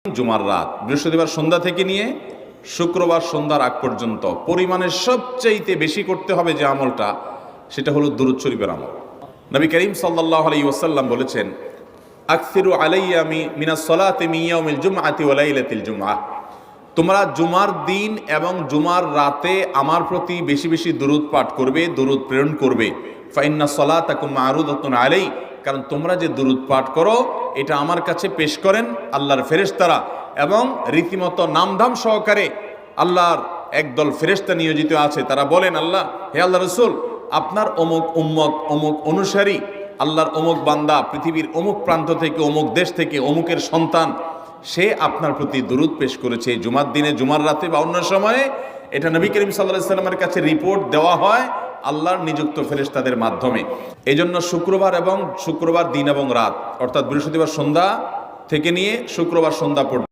জুমার রাত, বৃহস্পতিবার সন্ধ্যা থেকে নিয়ে শুক্রবার সন্ধ্যার আগ পর্যন্ত পরিমাণের সবচাইতে বেশি করতে হবে যে আমলটা, সেটা হলো দুরূদ শরীফের আমল। নবী করিম সাল্লাল্লাহু আলাইহি ওয়াসাল্লাম বলেছেন, আকসিরু আলাইয়া মিনাস সালাতি মিন ইয়াউমিল জুমআতি ওয়া লাইলাতিল জুমআহ, তোমরা জুমার দিন এবং জুমার রাতে আমার প্রতি বেশি বেশি দুরূদ পাঠ করবে, দুরূদ প্রেরণ করবে। ফা ইন্না সালাতাকুম মা'রুদাতুন আলাই, কারণ তোমরা যে দুরূদ পাঠ করো এটা আমার কাছে পেশ করেন আল্লাহর ফেরেশতারা, এবং রীতিমতো নামধাম সহকারে আল্লাহর একদল ফেরেশতা নিয়োজিত আছে। তারা বলেন, আল্লাহ, হে আল্লাহ রসুল, আপনার অমুক উম্মত, অমুক অনুসারী, আল্লাহর অমুক বান্দা পৃথিবীর অমুক প্রান্ত থেকে, অমুক দেশ থেকে, অমুকের সন্তান, সে আপনার প্রতি দুরূদ পেশ করেছে জুমার দিনে, জুমার রাতে বা অন্য সময়ে। এটা নবী করিম সাল্লাল্লাহু আলাইহি ওয়াসাল্লামের কাছে রিপোর্ট দেওয়া হয় আল্লাহর নিযুক্ত ফেরেশতাদের মাধ্যমে। এই জন্য শুক্রবার দিন এবং রাত, অর্থাৎ বৃহস্পতিবার সন্ধ্যা থেকে নিয়ে শুক্রবার সন্ধ্যা পর্যন্ত